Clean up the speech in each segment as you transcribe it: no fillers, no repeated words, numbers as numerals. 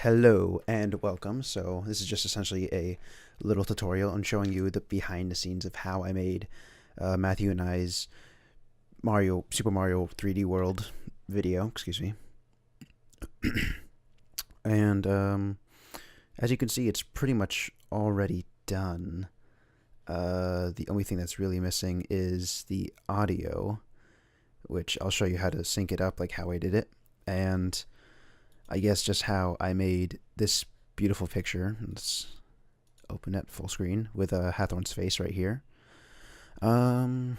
Hello and welcome. So this is just essentially a little tutorial on showing you the behind the scenes of how I made Matthew and I's Super Mario 3D World video. Excuse me. And as you can see, it's pretty much already done. The only thing that's really missing is the audio, which I'll show you how to sync it up, like how I did it, and I guess just how I made this beautiful picture. Let's open it full screen with Hathorn's face right here. So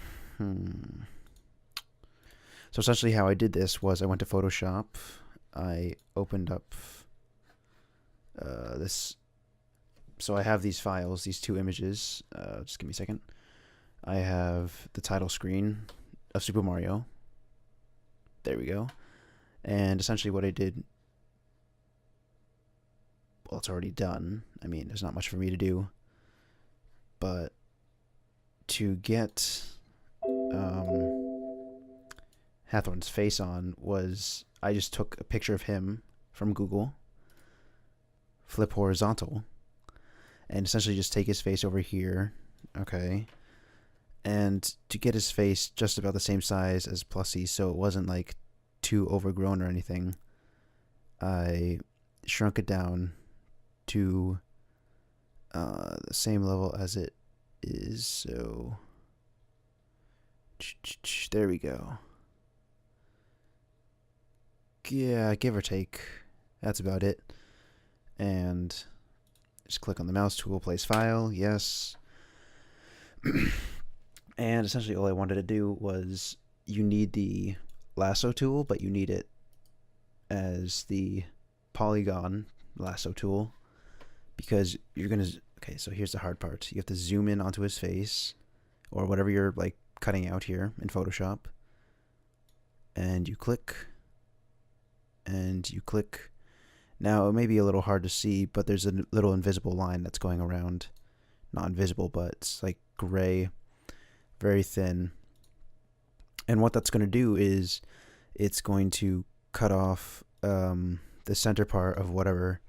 essentially how I did this was I went to Photoshop. I opened up this. So I have these files, these two images. Just give me a second. I have the title screen of Super Mario. There we go. And essentially what I did, well, it's already done. I mean, there's not much for me to do. But to get Hathorn's face on was, I just took a picture of him from Google, flip horizontal, and essentially just take his face over here, okay? And to get his face just about the same size as Plussy, so it wasn't like too overgrown or anything, I shrunk it down to the same level as it is. So there we go. Yeah, give or take. That's about it. And just click on the mouse tool, place file, yes. And essentially all I wanted to do was, you need the lasso tool, but you need it as the polygon lasso tool, because you're gonna, okay, so here's the hard part. You have to zoom in onto his face, or whatever you're like cutting out here in Photoshop, and you click, and you click. Now it may be a little hard to see, but there's a little invisible line that's going around. Not invisible, but it's like gray, very thin. And what that's going to do is it's going to cut off the center part of whatever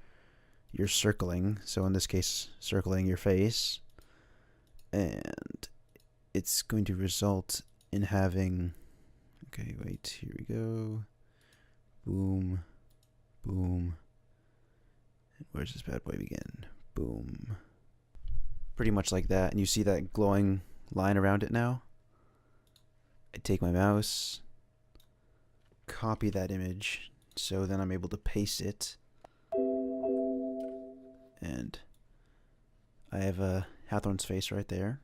you're circling. So in this case, circling your face. And it's going to result in having, okay, wait, here we go. Boom, boom. Where's this bad boy begin? Boom. Pretty much like that. And you see that glowing line around it now? I take my mouse, copy that image, so then I'm able to paste it. And I have Hathorn's face right there.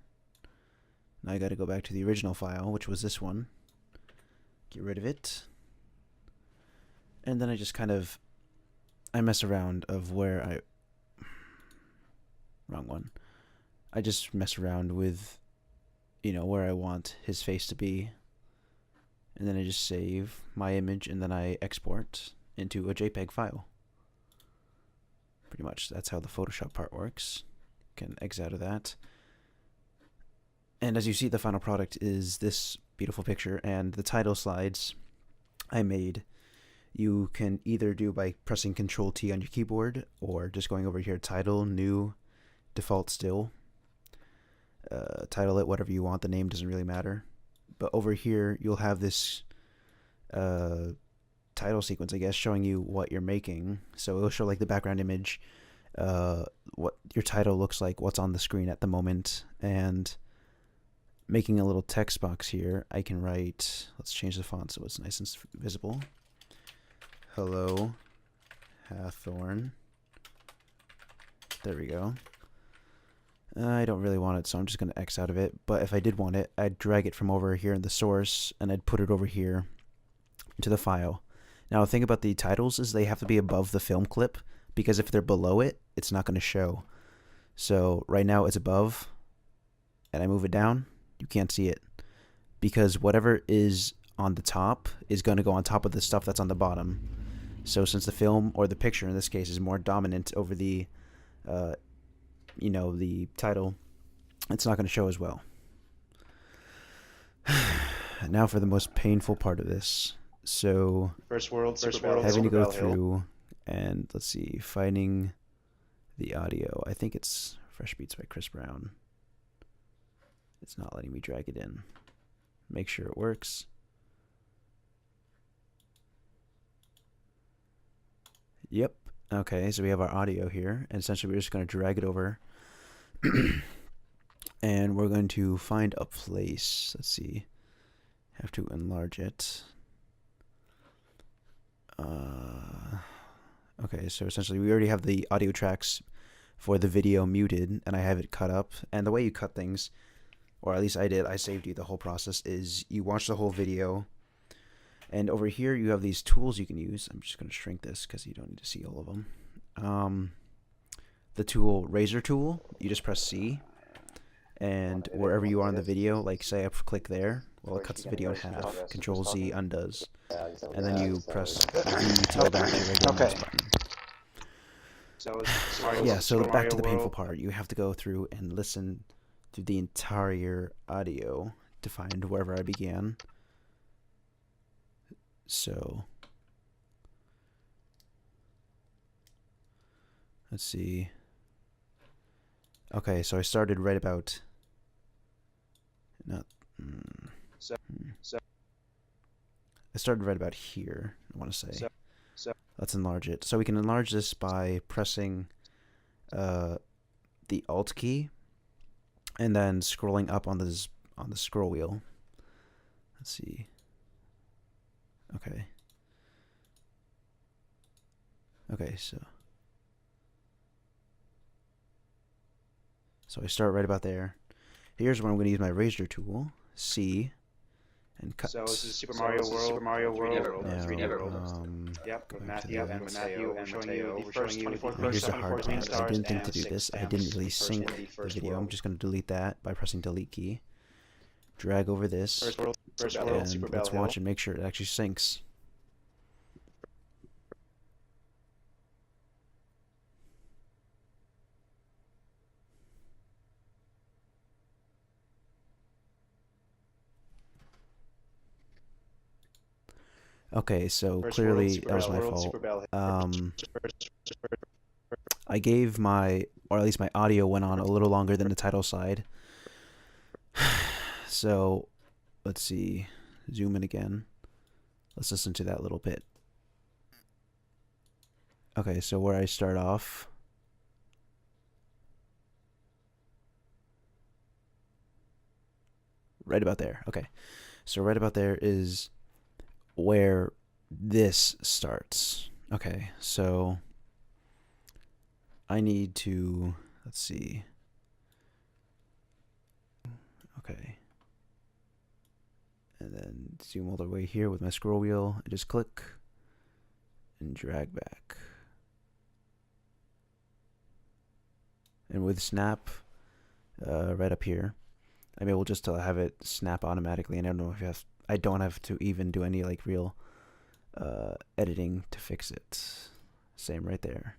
Now I gotta go back to the original file, which was this one. Get rid of it. And then I just kind of, I mess around of where wrong one. I just mess around with, you know, where I want his face to be. And then I just save my image, and then I export into a JPEG file. Pretty much that's how the Photoshop part works. Can exit out of that. And as you see, the final product is this beautiful picture, and the title slides I made, you can either do by pressing Control T on your keyboard, or just going over here, title, new, default still. Title it whatever you want, the name doesn't really matter. But over here, you'll have this title sequence, I guess, showing you what you're making. So it'll show like the background image, what your title looks like, what's on the screen at the moment, and making a little text box here. I can write, let's change the font so it's nice and visible. Hello, Hathorn. There we go. I don't really want it, so I'm just going to X out of it. But if I did want it, I'd drag it from over here in the source, and I'd put it over here into the file. Now, the thing about the titles is they have to be above the film clip, because if they're below it, it's not going to show. So right now it's above, and I move it down, you can't see it, because whatever is on the top is going to go on top of the stuff that's on the bottom. So since the film, or the picture in this case, is more dominant over the you know, the title, it's not going to show as well. Now for the most painful part of this. So First world, having to go through And let's see, finding the audio. I think it's Fresh Beats by Chris Brown. It's not letting me drag it in. Make sure it works. Yep. Okay, so we have our audio here, and essentially we're just going to drag it over. And we're going to find a place. Let's see. Have to enlarge it. Okay, so essentially we already have the audio tracks for the video muted, and I have it cut up. And the way you cut things, or at least I did, I saved you the whole process, is you watch the whole video, and over here you have these tools you can use. I'm just going to shrink this because you don't need to see all of them. The tool, razor tool, you just press C, and wherever you are in the video, like say I click there, well it cuts the video in half. Control Z undoes, and then you press V to go back to your regular mouse button. Yeah, so back to the painful part. You have to go through and listen to the entire audio to find wherever I began. So let's see. Okay, so I started right about I started right about here, I want to say. Let's enlarge it. So we can enlarge this by pressing the Alt key and then scrolling up on the scroll wheel. Let's see. Okay. Okay, so I start right about there. Here's where I'm going to use my razor tool, C, and cut. So this is Super Mario World. Super Mario World. Yep, with Matthew and Matthew. We're showing you the first 24 here's the hard part. I didn't think to do this. I didn't really sync the video. I'm just going to delete that by pressing delete key. Drag over this, and let's watch and make sure it actually syncs. Okay, so clearly that was my fault. I gave my, or at least my audio went on a little longer than the title side. So let's see, zoom in again. Let's listen to that little bit. Okay, so where I start off. Right about there. Okay, so right about there is where this starts. Okay, so I need to, let's see. Okay. And then zoom all the way here with my scroll wheel and just click and drag back. And with snap, right up here, I'm able just to have it snap automatically, and I don't know if you have, I don't have to even do any like real editing to fix it. Same right there.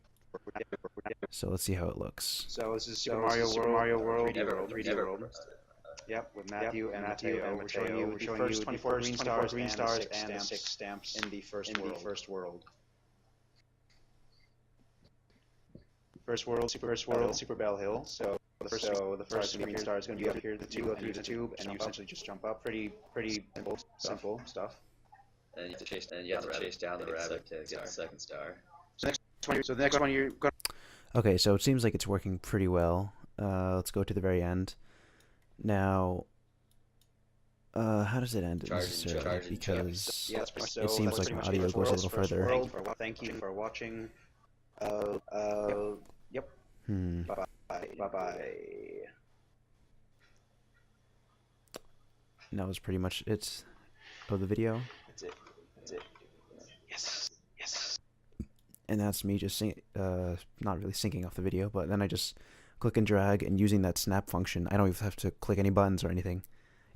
So let's see how it looks. So this is Super Mario World. 3D World. Yep, with Matthew and we're showing you the first 24 green stars and the 6 stamps in the first world. First world, Super Bell Hill. So the first green star is going to be up here. You go through the tube, and you essentially just jump up. Pretty simple stuff. And you have to chase down the rabbit to get the second star. So the next one you're going. Okay, so it seems like it's working pretty well. Let's go to the very end. Now, how does it end necessarily? Because it seems like my audio goes a little further. Thank you for watching. Yep. Bye-bye. And that was pretty much it of the video. That's it. Yes. And that's me just not really syncing off the video, but then I just click and drag, and using that snap function, I don't even have to click any buttons or anything.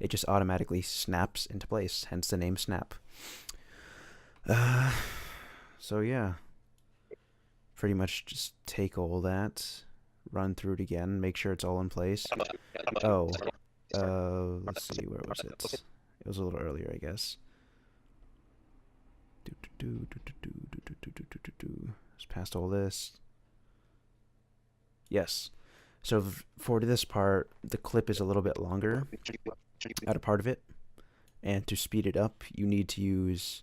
It just automatically snaps into place, hence the name Snap. So yeah, pretty much just take all that, run through it again, make sure it's all in place. Oh, let's see, where was it? It was a little earlier, I guess. Just past all this. Yes. So for this part, the clip is a little bit longer at a part of it, and to speed it up, you need to use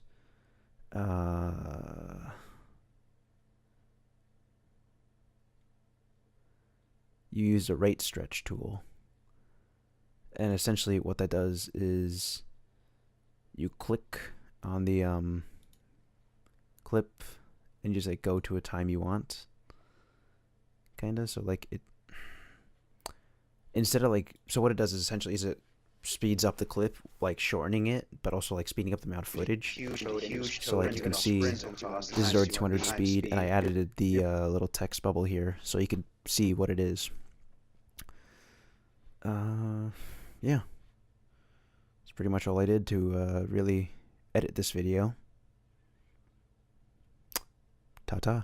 you use the rate stretch tool. And essentially what that does is you click on the clip and just like go to a time you want, kinda. So like it, instead of like, so what it does is essentially is it speeds up the clip, like shortening it, but also like speeding up the amount of footage. So like you can see this is already 200 speed, and I added the little text bubble here so you can see what it is. Yeah, that's pretty much all I did to really edit this video. Ta-ta.